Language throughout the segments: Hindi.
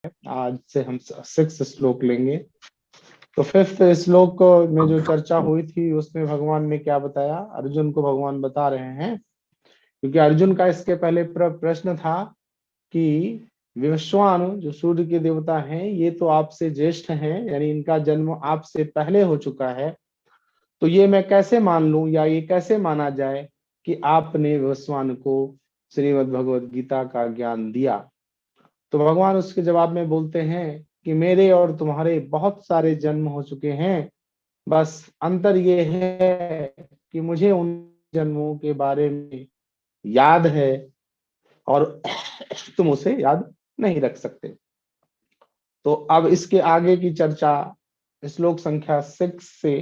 आज से हम 6 श्लोक लेंगे। तो 5th श्लोक में जो चर्चा हुई थी उसमें भगवान ने क्या बताया, अर्जुन को भगवान बता रहे हैं, क्योंकि अर्जुन का इसके पहले प्रश्न था कि विवस्वान जो सूर्य के देवता हैं ये तो आपसे ज्येष्ठ हैं, यानी इनका जन्म आपसे पहले हो चुका है, तो ये मैं कैसे मान लूं या ये कैसे माना जाए कि आपने विवस्वान को श्रीमद् भगवद गीता का ज्ञान दिया। तो भगवान उसके जवाब में बोलते हैं कि मेरे और तुम्हारे बहुत सारे जन्म हो चुके हैं, बस अंतर ये है कि मुझे उन जन्मों के बारे में याद है और तुम उसे याद नहीं रख सकते। तो अब इसके आगे की चर्चा श्लोक संख्या 6 से,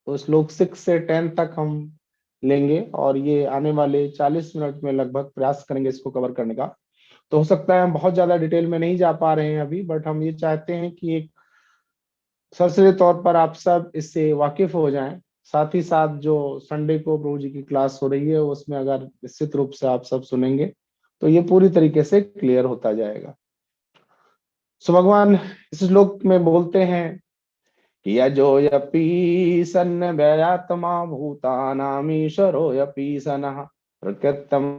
तो श्लोक 6 से 10 तक हम लेंगे और ये आने वाले 40 मिनट में लगभग प्रयास करेंगे इसको कवर करने का। तो हो सकता है हम बहुत ज्यादा डिटेल में नहीं जा पा रहे हैं अभी, बट हम ये चाहते हैं कि एक सरसरी तौर पर आप सब इससे वाकिफ हो जाएं। साथ ही साथ जो संडे को प्रभु जी की क्लास हो रही है उसमें अगर निश्चित रूप से आप सब सुनेंगे तो ये पूरी तरीके से क्लियर होता जाएगा। सो भगवान इस श्लोक में बोलते हैं कि यजोयपि सन्न व्ययात्मा भूतानामीश्वरोऽपि सनः प्रकृतम्।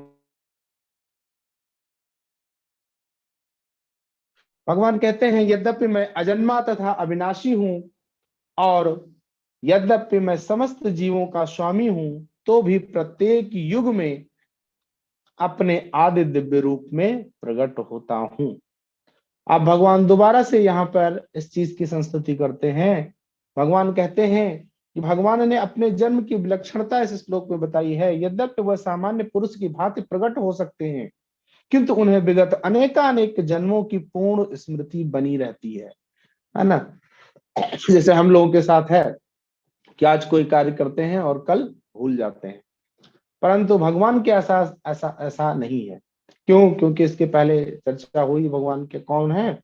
भगवान कहते हैं यद्यपि मैं अजन्मा तथा अविनाशी हूं और यद्यपि मैं समस्त जीवों का स्वामी हूं, तो भी प्रत्येक युग में अपने आदि दिव्य रूप में प्रकट होता हूं। अब भगवान दोबारा से यहाँ पर इस चीज की संस्तुति करते हैं। भगवान कहते हैं कि भगवान ने अपने जन्म की विलक्षणता इस श्लोक में बताई है। यद्यपि वह सामान्य पुरुष की भांति प्रकट हो सकते हैं, किंतु उन्हें विगत अनेकानेक जन्मों की पूर्ण स्मृति बनी रहती है ना। जैसे हम लोगों के साथ है कि आज कोई कार्य करते हैं और कल भूल जाते हैं, परंतु भगवान के ऐसा ऐसा ऐसा नहीं है। क्यों? क्योंकि इसके पहले चर्चा हुई भगवान के कौन है,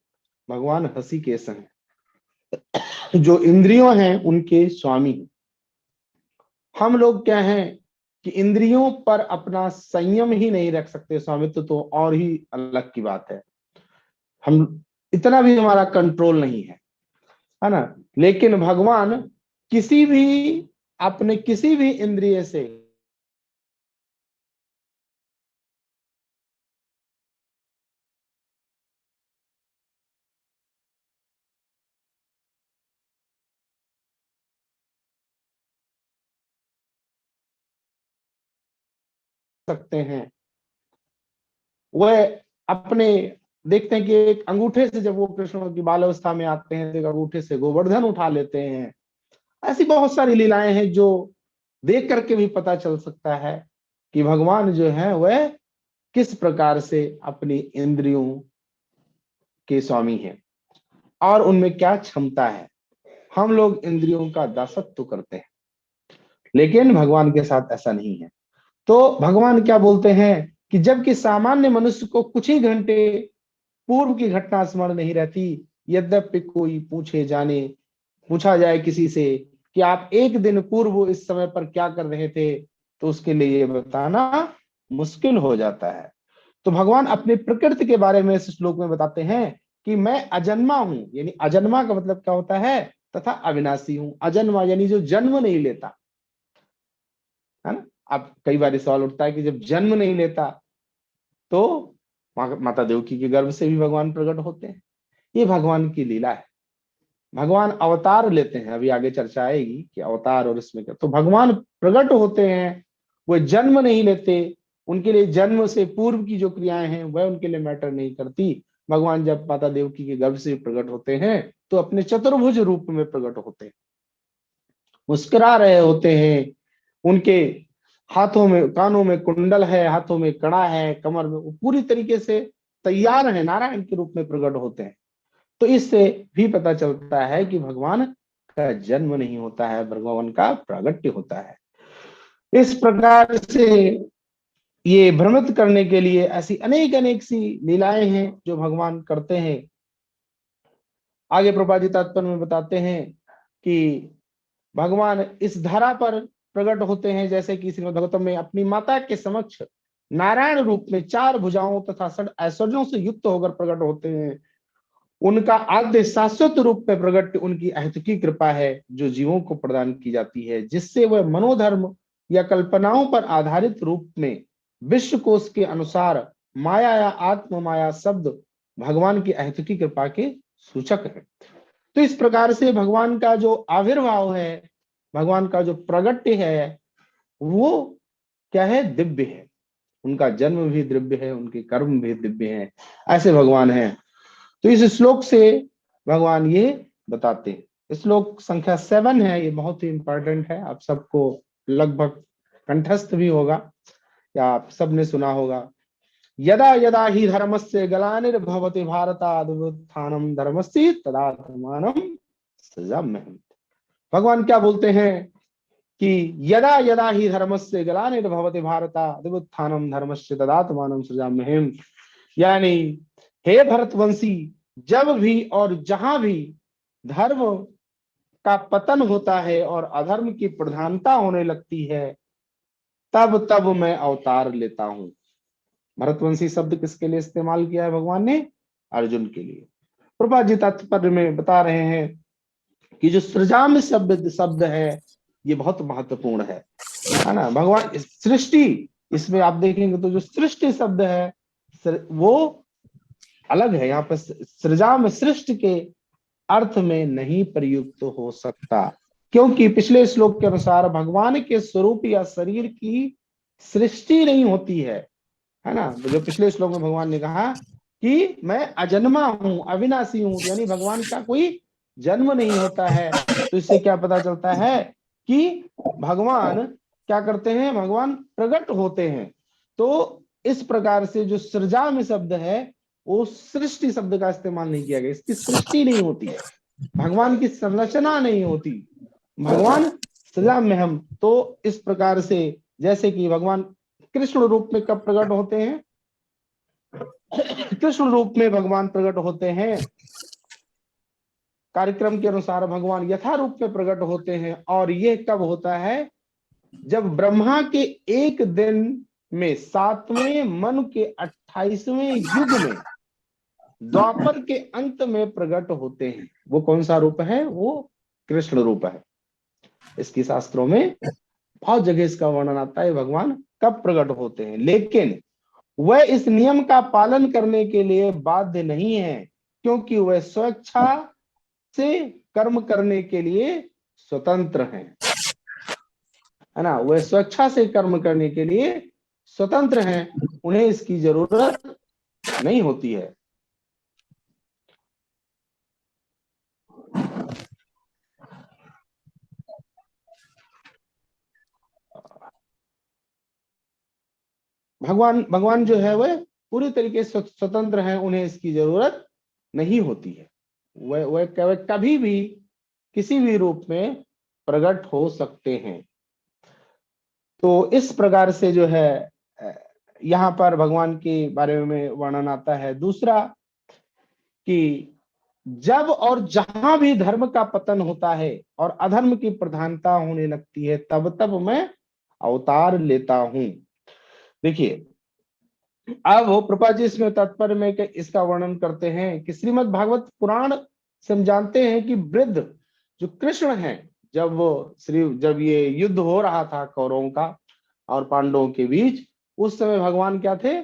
भगवान हृषिकेश हैं, जो इंद्रियों हैं उनके स्वामी। हम लोग क्या हैं कि इंद्रियों पर अपना संयम ही नहीं रख सकते, स्वामित्व तो और ही अलग की बात है, हम इतना भी हमारा कंट्रोल नहीं है ना। लेकिन भगवान किसी भी अपने किसी भी इंद्रिय से सकते हैं। वह अपने देखते हैं कि एक अंगूठे से जब वो कृष्ण की बाल अवस्था में आते हैं तो एक अंगूठे से गोवर्धन उठा लेते हैं। ऐसी बहुत सारी लीलाएं हैं जो देख करके भी पता चल सकता है कि भगवान जो है वह किस प्रकार से अपनी इंद्रियों के स्वामी हैं और उनमें क्या क्षमता है। हम लोग इंद्रियों का दासत्व करते हैं, लेकिन भगवान के साथ ऐसा नहीं है। तो भगवान क्या बोलते हैं कि जबकि सामान्य मनुष्य को कुछ ही घंटे पूर्व की घटना स्मरण नहीं रहती, यद्यपि कोई पूछा जाए किसी से कि आप एक दिन पूर्व इस समय पर क्या कर रहे थे, तो उसके लिए ये बताना मुश्किल हो जाता है। तो भगवान अपनी प्रकृति के बारे में इस श्लोक में बताते हैं कि मैं अजन्मा हूं, यानी अजन्मा का मतलब क्या होता है, तथा अविनाशी हूं। अजन्मा यानी जो जन्म नहीं लेता है ना। अब कई बार सवाल उठता है कि जब जन्म नहीं लेता तो माता देवकी के गर्भ से भी भगवान प्रकट होते हैं। ये भगवान की लीला है। भगवान अवतार लेते हैं, अभी आगे चर्चा आएगी कि अवतार और इसमें क्या। तो भगवान प्रकट होते हैं, वो जन्म नहीं लेते, उनके लिए जन्म से पूर्व की जो क्रियाएं हैं वह उनके लिए मैटर नहीं करती। भगवान जब माता देवकी के गर्भ से प्रकट होते हैं तो अपने चतुर्भुज रूप में प्रकट होते हैं, मुस्कुरा रहे होते हैं। उनके हाथों में कानों में कुंडल है, हाथों में कड़ा है, कमर में, वो पूरी तरीके से तैयार है, नारायण के रूप में प्रकट होते हैं। तो इससे भी पता चलता है कि भगवान का जन्म नहीं होता है, भगवान का प्रागट्य होता है। इस प्रकार से ये भ्रमित करने के लिए ऐसी अनेक अनेक सी लीलाएं हैं जो भगवान करते हैं। आगे प्रभुपाद जी तात्पर्य में बताते हैं कि भगवान इस धरा पर प्रकट होते हैं जैसे कि श्रीमद् भागवतम में अपनी माता के समक्ष नारायण रूप में 4 भुजाओं तथा 6 ऐश्वर्यों से युक्त होकर प्रकट होते हैं। उनका आद्य शाश्वत रूप में प्रकट उनकी अहेतुकी कृपा है जो जीवों को प्रदान की जाती है, जिससे वह मनोधर्म या कल्पनाओं पर आधारित रूप में विश्व कोश के अनुसार माया या आत्म माया शब्द भगवान की अहेतुकी कृपा के सूचक है। तो इस प्रकार से भगवान का जो आविर्भाव है, भगवान का जो प्रगट्य है, वो क्या है? दिव्य है। उनका जन्म भी दिव्य है, उनके कर्म भी दिव्य हैं, ऐसे भगवान हैं। तो इस श्लोक से भगवान ये बताते हैं। श्लोक संख्या 7 है, ये बहुत ही इंपॉर्टेंट है, आप सबको लगभग कंठस्थ भी होगा या आप सबने सुना होगा। यदा यदा ही धर्मस्य ग्लानिर्भवति भारतादुत्थानं धर्मस्य तदात्मानं सृजाम्यहम्। भगवान क्या बोलते हैं कि यदा यदा ही धर्मस्य ग्लानिर्भवति भारतादुत्थानं धर्मस्य तदात्मानं सृजाम्यहम्, यानी हे भरतवंशी, जब भी और जहां भी धर्म का पतन होता है और अधर्म की प्रधानता होने लगती है, तब तब मैं अवतार लेता हूं। भरतवंशी शब्द किसके लिए इस्तेमाल किया है भगवान ने? अर्जुन के लिए। प्रभुपाद जी तात्पर्य में बता रहे हैं कि जो सृजाम शब्द है, ये बहुत महत्वपूर्ण है ना। भगवान सृष्टि, इसमें आप देखेंगे तो जो सृष्टि शब्द है वो अलग है। यहाँ पर सृजाम सृष्टि के अर्थ में नहीं प्रयुक्त हो सकता, क्योंकि पिछले श्लोक के अनुसार भगवान के स्वरूप या शरीर की सृष्टि नहीं होती है ना। तो जो पिछले श्लोक में भगवान ने कहा कि मैं अजन्मा हूं, अविनाशी हूं, यानी भगवान का कोई जन्म नहीं होता है। तो इससे क्या पता चलता है कि भगवान क्या करते हैं? भगवान प्रकट होते हैं। तो इस प्रकार से जो सृजाम शब्द है, वो सृष्टि शब्द का इस्तेमाल नहीं किया गया। इसकी सृष्टि नहीं होती है, भगवान की संरचना नहीं होती, भगवान सृजाम्यहम्। तो इस प्रकार से जैसे कि भगवान कृष्ण रूप में कब प्रकट होते हैं? कृष्ण रूप में भगवान प्रकट होते हैं, कार्यक्रम के अनुसार भगवान यथा रूप में प्रकट होते हैं। और ये कब होता है? जब ब्रह्मा के एक दिन में 7वें मन के 28वें युग में द्वापर के अंत में प्रकट होते हैं। वो कौन सा रूप है? वो कृष्ण रूप है। इसकी शास्त्रों में बहुत जगह इसका वर्णन आता है भगवान कब प्रकट होते हैं, लेकिन वह इस नियम का पालन करने के लिए बाध्य नहीं है, क्योंकि वह स्वेच्छा से कर्म करने के लिए स्वतंत्र हैं, है ना। वह स्वेच्छा से कर्म करने के लिए स्वतंत्र हैं, उन्हें इसकी जरूरत नहीं होती है। भगवान जो है वह पूरी तरीके से स्वतंत्र हैं, उन्हें इसकी जरूरत नहीं होती है। वह कभी भी किसी भी रूप में प्रकट हो सकते हैं। तो इस प्रकार से जो है यहाँ पर भगवान के बारे में वर्णन आता है। दूसरा कि जब और जहां भी धर्म का पतन होता है और अधर्म की प्रधानता होने लगती है, तब तब मैं अवतार लेता हूं। देखिए, अब वो प्रभुपाद जी इसमें तात्पर्य में इसका वर्णन करते हैं कि श्रीमद् भागवत पुराण से हम जानते हैं कि वृद्ध जो कृष्ण हैं, जब ये युद्ध हो रहा था कौरवों का और पांडवों के बीच, उस समय भगवान क्या थे?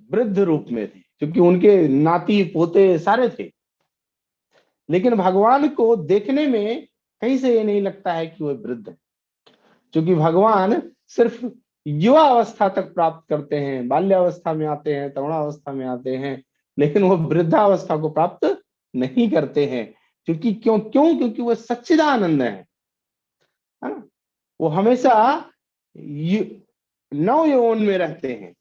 वृद्ध रूप में थे, क्योंकि उनके नाती पोते सारे थे। लेकिन भगवान को देखने में कहीं से ये नहीं लगता है कि वह वृद्ध है, क्योंकि भगवान सिर्फ युवा अवस्था तक प्राप्त करते हैं, बाल्यावस्था में आते हैं, तरुणावस्था में आते हैं, लेकिन वो वृद्धावस्था को प्राप्त नहीं करते हैं। क्योंकि वो सच्चिदानंद है ना। वो हमेशा नव यौवन में रहते हैं।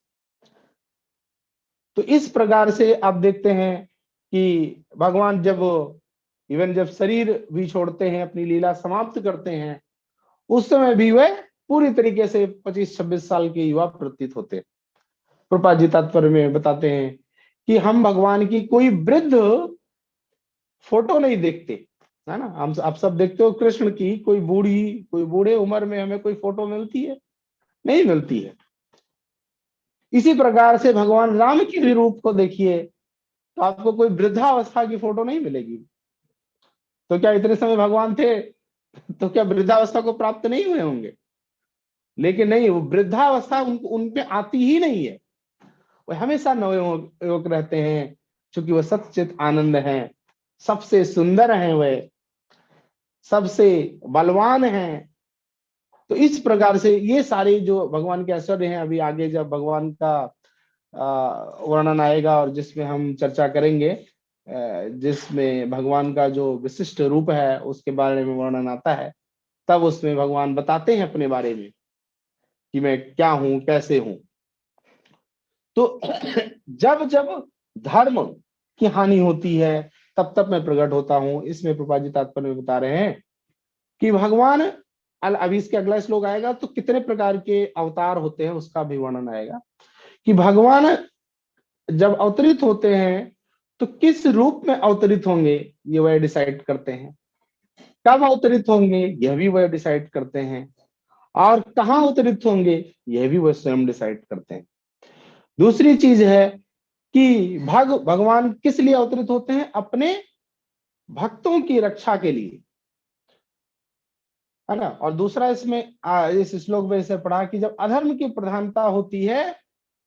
तो इस प्रकार से आप देखते हैं कि भगवान जब शरीर भी छोड़ते हैं, अपनी लीला समाप्त करते हैं, उस समय भी वह पूरी तरीके से 25-26 साल के युवा प्रतीत होते। प्रभुपाद जी तात्पर्य में बताते हैं कि हम भगवान की कोई वृद्ध फोटो नहीं देखते, है ना। हम आप सब देखते हो कृष्ण की कोई बूढ़े उम्र में हमें कोई फोटो मिलती है? नहीं मिलती है। इसी प्रकार से भगवान राम की भी रूप को देखिए तो आपको कोई वृद्धावस्था की फोटो नहीं मिलेगी। तो क्या इतने समय भगवान थे तो क्या वृद्धावस्था को प्राप्त नहीं हुए होंगे? लेकिन नहीं, वो वृद्धावस्था उन पे आती ही नहीं है। वो हमेशा नवयुवक रहते हैं, क्योंकि वो सच्चित आनंद हैं, सबसे सुंदर हैं, वे सबसे बलवान हैं। तो इस प्रकार से ये सारे जो भगवान के ऐश्वर्य हैं, अभी आगे जब भगवान का वर्णन आएगा और जिसमें हम चर्चा करेंगे, जिसमें भगवान का जो विशिष्ट रूप है उसके बारे में वर्णन आता है, तब उसमें भगवान बताते हैं अपने बारे में कि मैं क्या हूं, कैसे हूं। तो जब जब धर्म की हानि होती है तब तब मैं प्रकट होता हूं। इसमें प्रभुपाद जी तात्पर्य में बता रहे हैं कि भगवान, अभी इसके अगला श्लोक आएगा तो कितने प्रकार के अवतार होते हैं उसका भी वर्णन आएगा, कि भगवान जब अवतरित होते हैं तो किस रूप में अवतरित होंगे ये वह डिसाइड करते हैं, कब अवतरित होंगे यह भी वह डिसाइड करते हैं, और कहाँ अवतरित होंगे यह भी वह स्वयं डिसाइड करते हैं। दूसरी चीज है कि भगवान किस लिए अवतरित होते हैं? अपने भक्तों की रक्षा के लिए, है ना। और दूसरा इसमें इस श्लोक में इसे पढ़ा कि जब अधर्म की प्रधानता होती है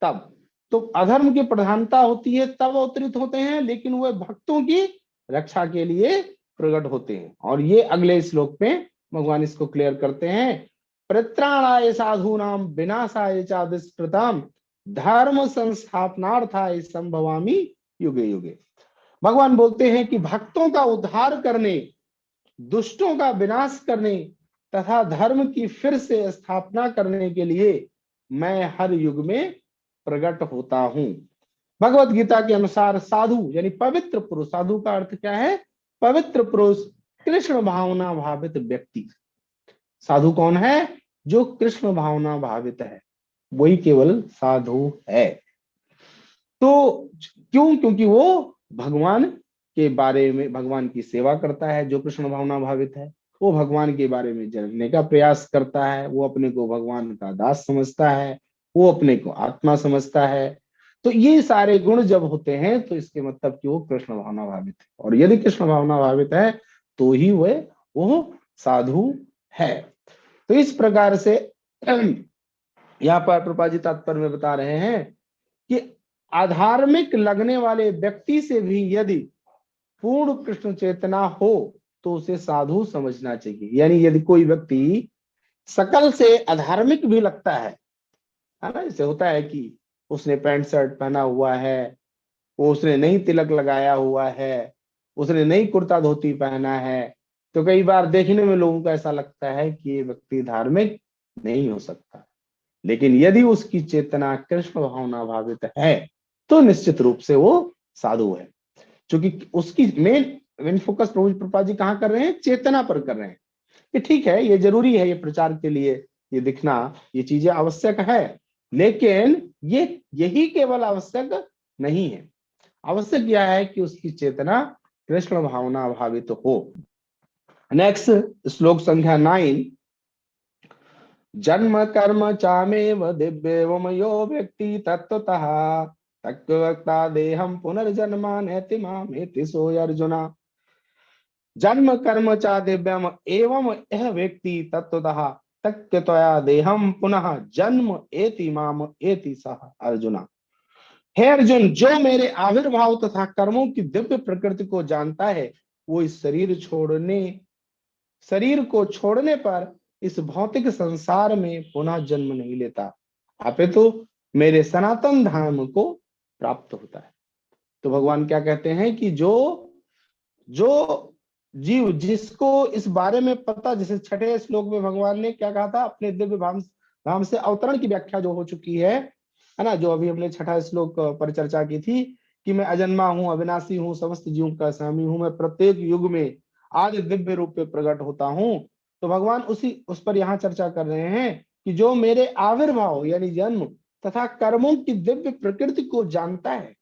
तब, तो अधर्म की प्रधानता होती है तब अवतरित होते हैं, लेकिन वह भक्तों की रक्षा के लिए प्रकट होते हैं। और ये अगले श्लोक में भगवान इसको क्लियर करते हैं, परित्राणाय साधूनाम विनाशाय च दुष्कृताम धर्म संस्थापनार्थाय संभवामि युगे युगे। भगवान बोलते हैं कि भक्तों का उद्धार करने, दुष्टों का विनाश करने तथा धर्म की फिर से स्थापना करने के लिए मैं हर युग में प्रकट होता हूं। भगवत गीता के अनुसार साधु यानी पवित्र पुरुष, साधु का अर्थ क्या है? पवित्र पुरुष, कृष्ण भावना भावित व्यक्ति। साधु कौन है? जो कृष्ण भावना भावित है, वही केवल साधु है। तो क्यों? क्योंकि वो भगवान के बारे में, भगवान की सेवा करता है। जो कृष्ण भावना भावित है वो भगवान के बारे में जानने का प्रयास करता है, वो अपने को भगवान का दास समझता है, वो अपने को आत्मा समझता है। तो ये सारे गुण जब होते हैं तो इसके मतलब कि वो कृष्ण भावना भावित है, और यदि कृष्ण भावना भावित है तो ही वो साधु है। तो इस प्रकार से यहाँ पर प्रभुपाद जी तात्पर्य में बता रहे हैं कि अधार्मिक लगने वाले व्यक्ति से भी यदि पूर्ण कृष्ण चेतना हो तो उसे साधु समझना चाहिए। यानी यदि कोई व्यक्ति सकल से अधार्मिक भी लगता है ना, जैसे होता है कि उसने पैंट शर्ट पहना हुआ है, वो उसने नई तिलक लगाया हुआ है, उसने नई कुर्ता धोती पहना है, तो कई बार देखने में लोगों को ऐसा लगता है कि ये व्यक्ति धार्मिक नहीं हो सकता। लेकिन यदि उसकी चेतना कृष्ण भावना भावित है तो निश्चित रूप से वो साधु है, क्योंकि उसकी मेन फोकस प्रभुपाद जी कहाँ कर रहे हैं? चेतना पर कर रहे हैं। कि ठीक है, ये जरूरी है, ये प्रचार के लिए ये दिखना, ये चीजें आवश्यक है, लेकिन यही केवल आवश्यक नहीं है। आवश्यक यह है कि उसकी चेतना कृष्ण भावना भावित हो। नेक्स्ट श्लोक संख्या 9, जन्म कर्म चामेव दिव्येवम यो व्यक्ति तत्वतः तत्वक्ता देहम पुनर्जन्मा नेति मामेति सोय अर्जुना। जन्म कर्म चा दिव्यम एवं यह व्यक्ति तत्वतः तत्वतया देहम पुनः जन्म एति माम एति सह अर्जुना। हे अर्जुन, जो मेरे आविर्भाव तथा कर्मों की दिव्य प्रकृति को जानता है वो इस शरीर को छोड़ने पर इस भौतिक संसार में पुनः जन्म नहीं लेता, अपितु मेरे सनातन धाम को प्राप्त होता है। तो भगवान क्या कहते हैं कि जो जीव जिसको इस बारे में पता, जैसे छठे श्लोक में भगवान ने क्या कहा था, अपने दिव्य धाम से अवतरण की व्याख्या जो हो चुकी है ना, जो अभी हमने छठा श्लोक पर चर्चा की थी कि मैं अजन्मा हूं, अविनाशी हूं, समस्त जीवों का स्वामी हूं, मैं प्रत्येक युग में आज दिव्य रूप में प्रकट होता हूं। तो भगवान उस पर यहाँ चर्चा कर रहे हैं कि जो मेरे आविर्भाव यानी जन्म तथा कर्मों की दिव्य प्रकृति को जानता है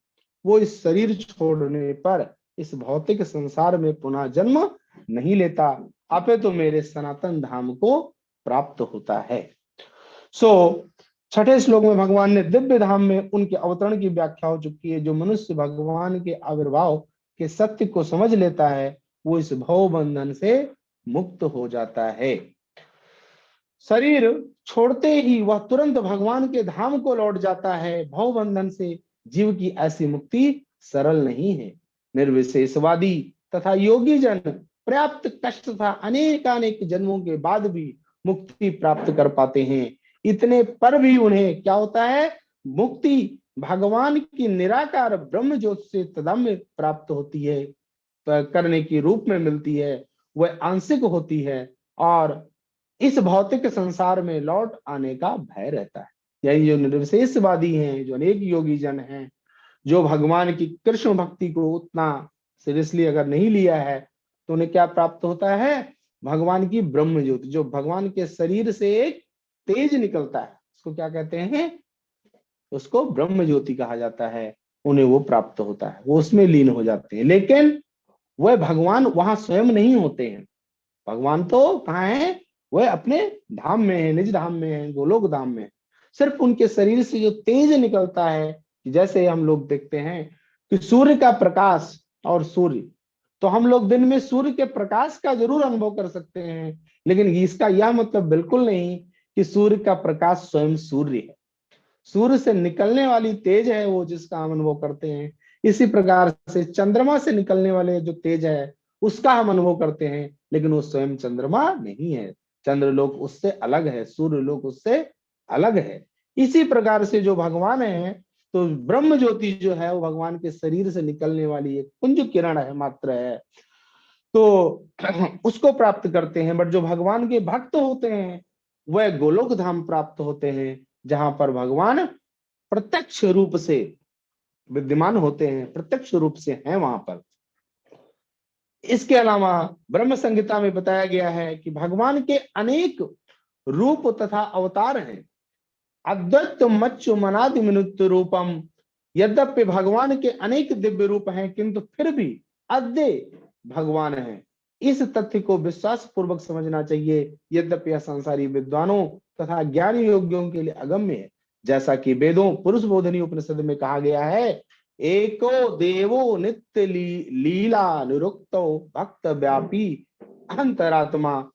वो इस शरीर छोड़ने पर इस भौतिक संसार में पुनः जन्म नहीं लेता, अपितु मेरे सनातन धाम को प्राप्त होता है। सो छठे श्लोक में भगवान ने दिव्य धाम में उनके अवतरण की व्याख्या हो चुकी है। जो मनुष्य भगवान के आविर्भाव के सत्य को समझ लेता है वो इस भव बंधन से मुक्त हो जाता है। शरीर छोड़ते ही वह तुरंत भगवान के धाम को लौट जाता है। भव बंधन से जीव की ऐसी मुक्ति सरल नहीं है। निर्विशेषवादी तथा योगी जन पर्याप्त कष्ट तथा अनेकानेक जन्मों के बाद भी मुक्ति प्राप्त कर पाते हैं। इतने पर भी उन्हें क्या होता है, मुक्ति भगवान की निराकार ब्रह्म ज्योति से तदम्य प्राप्त होती है, करने की रूप में मिलती है। वह आंशिक होती है और इस भौतिक संसार में लौट आने का भय रहता है। यही जो निर्विशेषवादी हैं, जो अनेक योगी जन हैं, जो भगवान की कृष्ण भक्ति को उतना सीरियसली अगर नहीं लिया है तो उन्हें क्या प्राप्त होता है, भगवान की ब्रह्म ज्योति, जो भगवान के शरीर से एक तेज निकलता है, उसको क्या कहते हैं, उसको ब्रह्म ज्योति कहा जाता है। उन्हें वो प्राप्त होता है, वो उसमें लीन हो जाते हैं। लेकिन वह भगवान वहां स्वयं नहीं होते हैं। भगवान तो कहाँ है, वह अपने धाम में है, निज धाम में है, गोलोक धाम में है। सिर्फ उनके शरीर से जो तेज निकलता है, जैसे हम लोग देखते हैं कि सूर्य का प्रकाश और सूर्य, तो हम लोग दिन में सूर्य के प्रकाश का जरूर अनुभव कर सकते हैं, लेकिन इसका यह मतलब बिल्कुल नहीं कि सूर्य का प्रकाश स्वयं सूर्य है। सूर्य से निकलने वाली तेज है वो जिसका हम अनुभव करते हैं। इसी प्रकार से चंद्रमा से निकलने वाले जो तेज है उसका हम अनुभव करते हैं, लेकिन वो स्वयं चंद्रमा नहीं है। चंद्रलोक उससे अलग है, सूर्य लोक उससे अलग है। इसी प्रकार से जो भगवान है, तो ब्रह्म ज्योति जो है वो भगवान के शरीर से निकलने वाली एक पुंज किरण है, मात्र है, तो उसको प्राप्त करते हैं। बट जो भगवान के भक्त होते हैं वह गोलोक धाम प्राप्त होते हैं, जहां पर भगवान प्रत्यक्ष रूप से विद्यमान होते हैं, प्रत्यक्ष रूप से हैं वहां पर। इसके अलावा ब्रह्म संहिता में बताया गया है कि भगवान के अनेक रूप तथा अवतार हैं। अद्वैत मच्चु मनादि मनुत्य रूपम, यद्यपि भगवान के अनेक दिव्य रूप हैं किंतु फिर भी अद्वैत भगवान है। इस तथ्य को विश्वास पूर्वक समझना चाहिए, यद्यपि यह संसारी विद्वानों तथा ज्ञान योग्यों के लिए अगम्य है। जैसा कि वेदों पुरुष बोधनी उपनिषद में कहा गया है, एको देवो नित्य लीला निरुक्तो भक्त व्यापी अंतरात्मा।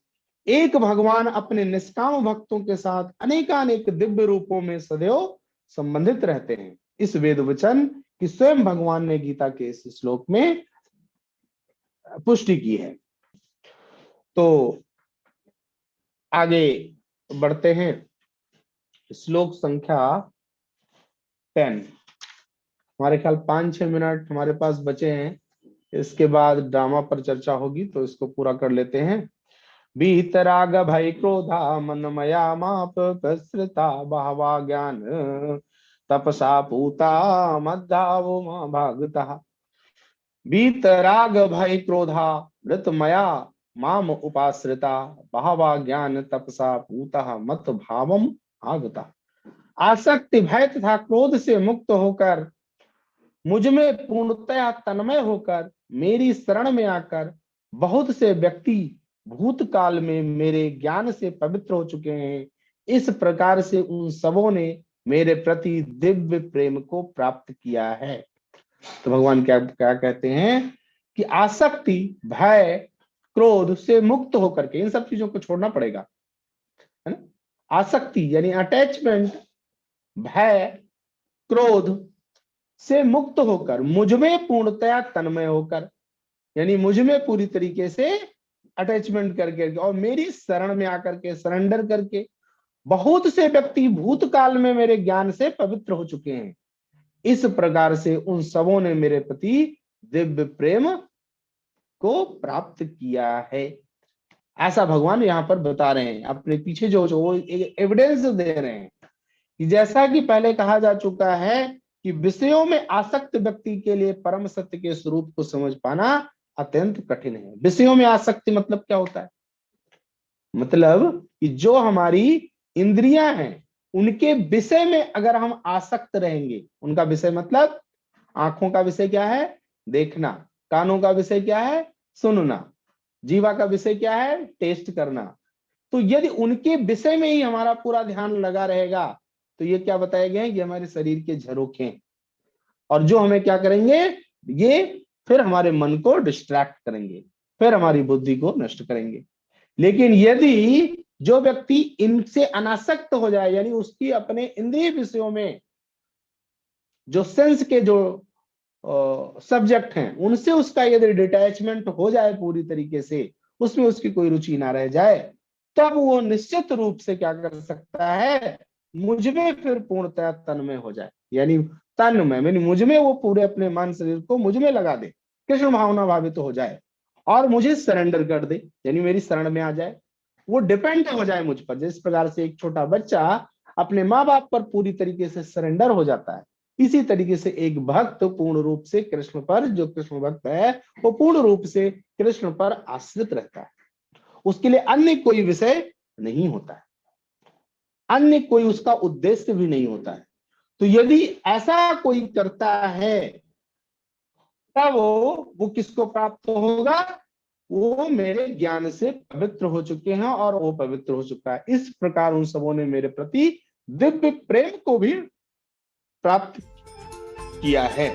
एक भगवान अपने निष्काम भक्तों के साथ अनेकानेक दिव्य रूपों में सदैव संबंधित रहते हैं। इस वेद वचन की स्वयं भगवान ने गीता के इस श्लोक में पुष्टि की है। तो आगे बढ़ते हैं, श्लोक संख्या 10। हमारे ख्याल 5-6 मिनट हमारे पास बचे हैं, इसके बाद ड्रामा पर चर्चा होगी, तो इसको पूरा कर लेते हैं। बीतराग भय क्रोधा मन मया माप प्रसृता बहवा ज्ञान तपसा पूता मद्धावो मां भागता। बीतराग भय क्रोधा मृत मया माम उपाश्रिता बहवा ज्ञान तपसा पूता मत भावम आगता। आसक्ति भय तथा क्रोध से मुक्त होकर मुझ में पूर्णतया तन्मय होकर मेरी शरण में आकर बहुत से व्यक्ति भूतकाल में मेरे ज्ञान से पवित्र हो चुके हैं। इस प्रकार से उन सबों ने मेरे प्रति दिव्य प्रेम को प्राप्त किया है। तो भगवान क्या क्या कहते हैं कि आसक्ति भय क्रोध से मुक्त होकर के, इन सब चीजों को छोड़ना पड़ेगा, है ना। आसक्ति यानी अटैचमेंट, भय क्रोध से मुक्त होकर मुझ में पूर्णतया तन्मय होकर, यानी मुझ में पूरी तरीके से अटैचमेंट करके और मेरी शरण में आकर के, सरेंडर करके बहुत से व्यक्ति भूतकाल में मेरे ज्ञान से पवित्र हो चुके हैं। इस प्रकार से उन सबों ने मेरे प्रति दिव्य प्रेम को प्राप्त किया है। ऐसा भगवान यहाँ पर बता रहे हैं, अपने पीछे जो वो एविडेंस दे रहे हैं कि जैसा कि पहले कहा जा चुका है कि विषयों में आसक्त व्यक्ति के लिए परम सत्य के स्वरूप को समझ पाना अत्यंत कठिन है। विषयों में आसक्ति मतलब क्या होता है, मतलब कि जो हमारी इंद्रियां हैं उनके विषय में अगर हम आसक्त रहेंगे, उनका विषय मतलब आंखों का विषय क्या है, देखना, कानों का विषय क्या है, सुनना, जीवा का विषय क्या है, टेस्ट करना। तो यदि उनके विषय में ही हमारा पूरा ध्यान लगा रहेगा तो ये क्या बताया गया है, ये हमारे शरीर के झरोखे हैं, और जो हमें क्या करेंगे, ये फिर हमारे मन को डिस्ट्रैक्ट करेंगे, फिर हमारी बुद्धि को नष्ट करेंगे। लेकिन यदि जो व्यक्ति इनसे अनासक्त हो जाए, यानी उसकी अपने इंद्रिय विषयों में जो सेंस के जो सब्जेक्ट हैं उनसे उसका यदि डिटैचमेंट हो जाए पूरी तरीके से, उसमें उसकी कोई रुचि ना रह जाए, तब वो निश्चित रूप से क्या कर सकता है, मुझ में फिर पूर्णतः तन्मय हो जाए, यानी तन्मय यानी मुझ में वो पूरे अपने मन शरीर को मुझ में लगा दे, कृष्ण भावना भावित हो जाए और मुझे सरेंडर कर दे, यानी मेरी शरण में आ जाए, वो डिपेंड हो जाए मुझ पर। जिस प्रकार से एक छोटा बच्चा अपने माँ बाप पर पूरी तरीके से सरेंडर हो जाता है, इसी तरीके से एक भक्त पूर्ण रूप से कृष्ण पर, जो कृष्ण भक्त है वो पूर्ण रूप से कृष्ण पर आश्रित रहता है, उसके लिए अन्य कोई विषय नहीं होता है, अन्य कोई उसका उद्देश्य भी नहीं होता है। तो यदि ऐसा कोई करता है, तब वो किसको प्राप्त होगा, वो मेरे ज्ञान से पवित्र हो चुके हैं और वो पवित्र हो चुका है। इस प्रकार उन सबों ने मेरे प्रति दिव्य प्रेम को भी प्राप्त किया है।